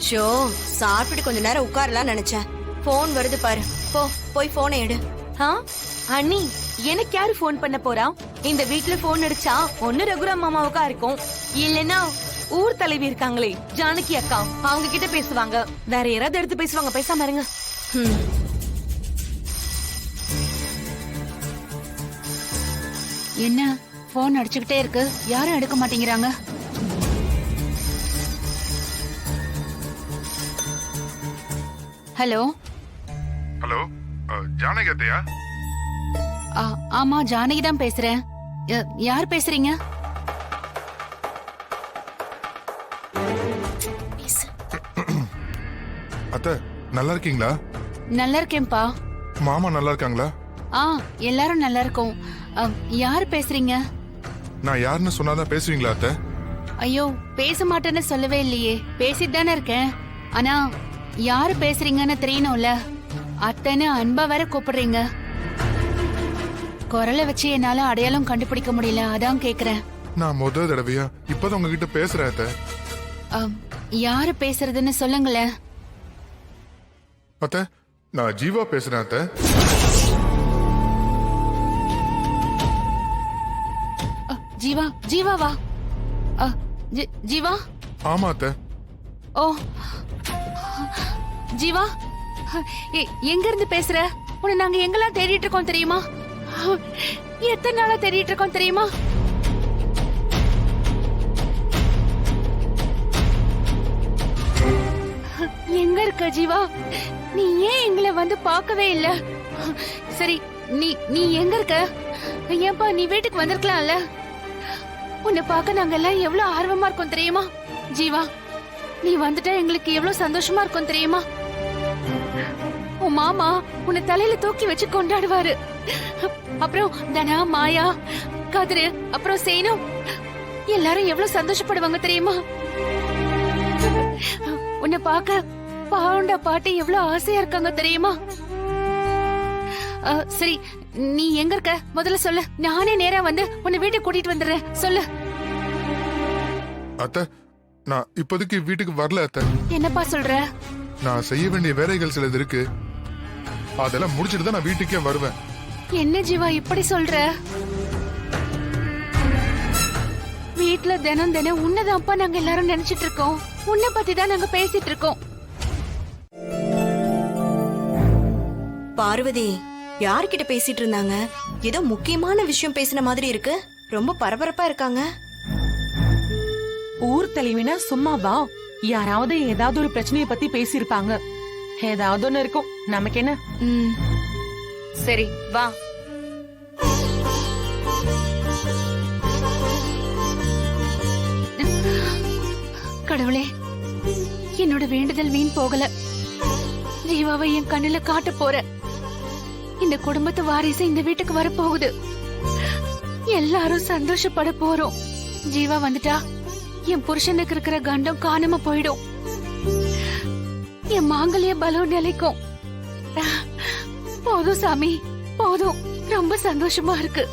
Show சாப்பிட்டு கொஞ்ச நேரம் உட்காரலாம் நினைச்சேன். போன் வருது பாரு, போ போய் போனை எடு. அண்ணி, எனக்கு யாரு போன் பண்ண போறா? இந்த வீட்ல போன் அடிச்சா ஒண்ணு ரகுராம் மாமாவுக்கா இருக்கும், இல்லன்னா ஊர் தலைவி இருக்காங்களே ஜானகி அக்கா, அவங்க கிட்ட பேசுவாங்க. வேற யாராவது எடுத்து பேசுவாங்க. பேசாம இருங்க. என்ன போன் அடிச்சுக்கிட்டே இருக்கு, யாரும் எடுக்க மாட்டேங்கிறாங்க. ஹலோ ஹலோ, ஜானகி அத்தையா? ஆமா, ஜானகி தான் பேசுறேன். யார் பேசுறீங்க? அத்தை நல்லா இருக்கீங்களா? நல்லா இருக்கேன்பா. மாமா நல்லா இருக்காங்களா? எல்லாரும் நல்லா இருக்கோம். யார் பேசுறீங்க? நான் யாருன்னு சொன்னாதான் பேசுவீங்களா அத்தை? ஐயோ, பேச மாட்டேன்னு சொல்லவே இல்லையே, பேசிட்டு தானே இருக்கேன். ஆனா யாரு பேசுறீங்கன்னு தெரியணும்ல. அத்தைன்னு அன்பா வேற கூப்பிடுறீங்க. குரலை வச்சு என்னால அடையாளம் கண்டுபிடிக்க முடியல, அதான் கேக்குறேன். நான் முதல் தடவையா இப்பதான் உங்ககிட்ட பேசுறேன் அத்தை. யாரு பேசுறதுன்னு சொல்லுங்களேன். அத்தை, நான் ஜீவா பேசுறேன் அத்தை. ஜீவா? ஜீவாவா? ஜீவா? ஆமா அத்தை. ஓ ஜீவா, எங்க இருந்து பேசுற? உன்னை நாங்க எங்கெல்லாம் தேடிட்டு இருக்கோம் தெரியுமா? எத்தனை நாளா தேடிட்டு இருக்கோம் தெரியுமா? எங்க இருக்க ஜீவா? நீ ஏன் எங்களை வந்து பார்க்கவே இல்ல? சரி, நீ எங்க இருக்க? ஏன்பா நீ வீட்டுக்கு வந்திருக்கலாம்ல? உன்னை பார்க்க நாங்க எல்லாம் எவ்வளவு ஆர்வமா இருக்கோம் தெரியுமா? ஜீவா, நீ வந்துட்டா எங்களுக்கு எவ்வளவு சந்தோஷமா இருக்கும் தெரியுமா? உன் மாமா உன்னை தலையில தூக்கி வச்சு கொண்டாடுவாரு. அப்புறம் தனா, மாயா, கதிரு, அப்புறம் சேனு எல்லாரும் எவ்வளவு சந்தோஷப்படுவாங்க தெரியுமா? உன்னை பார்க்க பாண்டா பாட்டி எவ்வளவு ஆசையா இருக்காங்க தெரியுமா? சரி, நீ எங்க இருக்க முதல்ல சொல்லு. நானே நேரா வந்து உன்னை வீட்டுக்கு கூட்டிட்டு வந்துடுறேன். சொல்லு. அத்தை, நான் இப்போதைக்கு வீட்டுக்கு வரல அத்தை. என்னப்பா சொல்ற? நான் செய்ய வேண்டிய வேலைகள் சிலது இருக்கு, அதெல்லாம் முடிச்சிட்டு தான் நான் வீட்டுக்கே வருவேன். என்ன ஜீவா இப்படி சொல்ற? வீட்டுல தினம் தினம் உன்னதான்ப்பா நாங்க எல்லாரும் நினைச்சிட்டு இருக்கோம். உன்னை பத்தி தான் நாங்க பேசிட்டு இருக்கோம். பார்வதி யார்கிட்ட பேசிட்டு இருந்தாங்க? ஏதோ முக்கியமான விஷயம் பேசின மாதிரி இருக்கு. ரொம்ப பரபரப்பா இருக்காங்க. ஊர் தலைவினா சும்மாவா? யாராவது ஏதாவது ஒரு பிரச்சனைய பத்தி பேசியிருப்பாங்க. ஏதாவது ஒண்ணு இருக்கும், நமக்கு என்ன? சரி வா. கடவுளே, என்னோட வேண்டுதல் வீண் போகல. ஜீவாவை என் கண்ணுல காட்ட போற. இந்த குடும்பத்து வாரிசு இந்த வீட்டுக்கு வரப்போகுது. எல்லாரும் சந்தோஷப்பட போறோம். ஜீவா வந்துட்டா என் புருஷனுக்கு இருக்கிற கண்டம் காணாம போயிடும். என் மாங்கல்ய பலம் நிலைக்கும். போதும் சாமி, போதும். ரொம்ப சந்தோஷமா இருக்கு.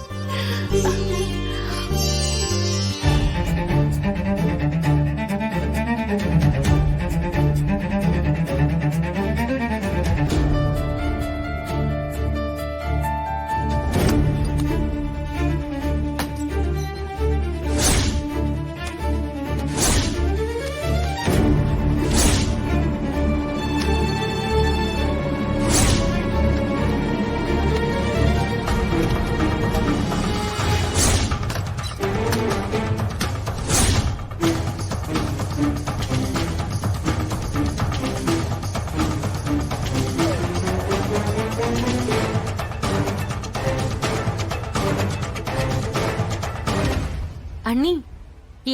அண்ணி,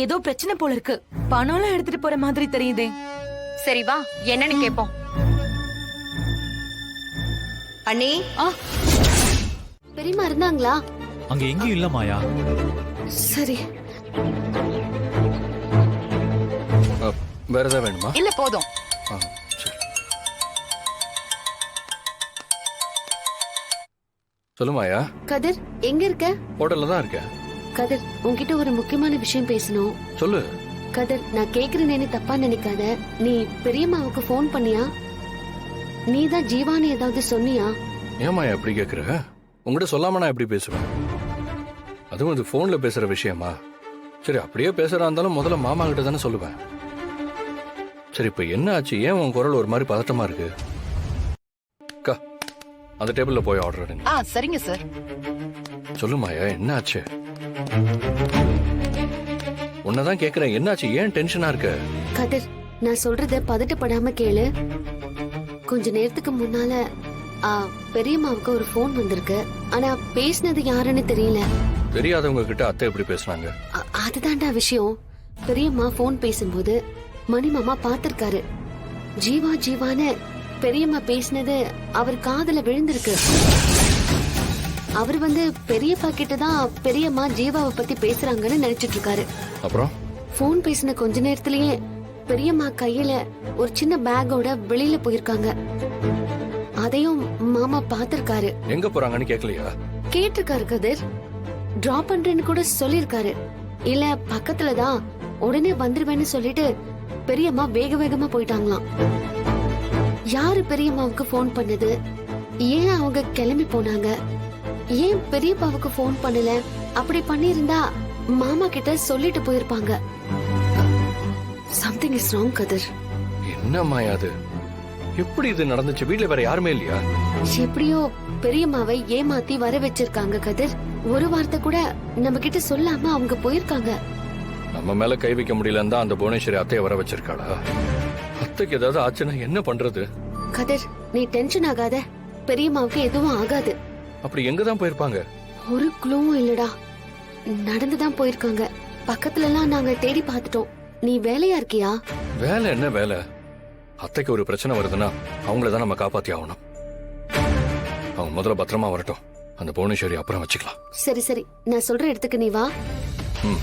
ஏதோ பிரச்சனை போல இருக்கு. பணம்லாம் எடுத்துட்டு போற மாதிரி தெரியுதே. சரி வா, என்னன்னு கேப்போம். அண்ணி, பெரியமா இருந்தாங்களா? அங்க எங்கேயும் இல்ல மாயா. சரி, வேற ஏதாவது வேணுமா? இல்ல போதும். சொல்லு மாயா. கதிர் எங்க இருக்க? ஹோட்டல்ல தான் இருக்கேன். கதிர், உன்கிட்ட ஒரு முக்கியமான விஷயம் பேசணும். சொல்லு. கதிர், நான் கேக்குறேன்னு தப்பா நினைக்காத. நீ பெரியம்மாவுக்கு ஃபோன் பண்ணியா? நீ தான் ஜீவானி ஏதாவது சொன்னியா? ஏமா எப்படி கேக்குற? உங்ககிட்ட சொல்லாம நான் எப்படி பேசுவேன்? அதுவும் இது போன்ல பேசுற விஷயமா? சரி, அப்படியே பேசுறா இருந்தாலும் முதல்ல மாமா கிட்ட தானே சொல்லுவேன். சரி, இப்ப என்ன ஆச்சு? ஏன் உன் குரல் ஒரு மாதிரி பதட்டமா இருக்கு? அக்கா, அந்த டேபிள்ல போய் ஆர்டர் எடுங்க. சரிங்க சார். சொல்லுமாயா, என்ன ஆச்சு? உன்னதான் கேக்குறேன், என்னாச்சு? ஏன் டென்ஷனா இருக்க? கதிர், நான் சொல்றத பதட்டப்படாம கேளு. கொஞ்ச நேரத்துக்கு முன்னால பெரியம்மாவுக்கு ஒரு ஃபோன் வந்திருக்கு. ஆனா பேசினது யாருன்னு தெரியல. தெரியாதவங்க கிட்ட அத்தை எப்படி பேசுனாங்க? அதுதான்டா விஷயம். பெரியம்மா ஃபோன் பேசும்போது மணிமாமா பாத்திருக்காரு. ஜீவா ஜீவான்னு பெரியம்மா பேசினது அவர் காதுல விழுந்திருக்கு. அவர் பெரியப்பா கிட்டதான் பெரியம்மா ஜீவாவை பத்தி பேசுறாங்கன்னு நினைச்சிட்டு இருக்காரு. அப்புறம் ஃபோன் பேசின கொஞ்ச நேரத்திலேயே பெரியம்மா கையில ஒரு சின்ன பேக்கோட வெளியில போயிருக்காங்க. அதையும் மாமா பாத்திருக்காரு. எங்க போறாங்கன்னு கேக்கலையா? கேட்டிருக்காரு கதிர். டிராப் பண்றேன்னு கூட சொல்லிருக்காரு. இல்ல பக்கத்துலதான், உடனே வந்துருவேன்னு சொல்லிட்டு பெரியம்மா வேக வேகமா போயிட்டாங்களாம். யாரு பெரியம்மாவுக்கு ஃபோன் பண்ணது? ஏன் அவங்க கிளம்பி போனாங்க? ஏன் பெரியப்பாவுக்கு ஃபோன் பண்ணல? அப்படி பண்ணிருந்தா மாமா கிட்ட சொல்லிட்டு போயிருப்பாங்க. சம்திங் இஸ் ராங் கதிர். என்ன மாயாது? எப்படி இது நடந்துச்சு? வீட்ல வேற யாருமே இல்லையா? எப்படியோ பெரியம்மாவை ஏமாத்தி வர வச்சிருக்காங்க கதிர். ஒரு வார்த்தை கூட நம்ம கிட்ட சொல்லாம அவங்க போயிருக்காங்க. நம்ம மேல கை வைக்க முடியலன்னு தான் அந்த புவனேஸ்வரி அத்தைய வர வச்சிருக்காளா? அத்தைக்கு ஏதாவது ஆச்சுன்னா என்ன பண்றது? கதிர், நீ டென்ஷன் ஆகாத. பெரியம்மாவுக்கு எதுவும் ஆகாது. அப்படி எங்கதான் போயிருப்பாங்க? ஒரு க்ளூவும் இல்லடா. நடந்துதான் போயிருக்காங்க. பக்கத்துல எல்லாம் நாங்க தேடி பார்த்துட்டோம். நீ வேலையா இருக்கியா? வேலை என்ன வேலை? அத்தைக்கு ஒரு பிரச்சனை வருதுன்னா அவங்கள தான் நம்ம காப்பாத்தி ஆகணும். அவங்க முதல்ல பத்திரமா வரட்டும். அந்த புவனேஸ்வரி அப்புறம் வச்சுக்கலாம். சரி சரி, நான் சொல்ற இடத்துக்கு நீ வா. ம்.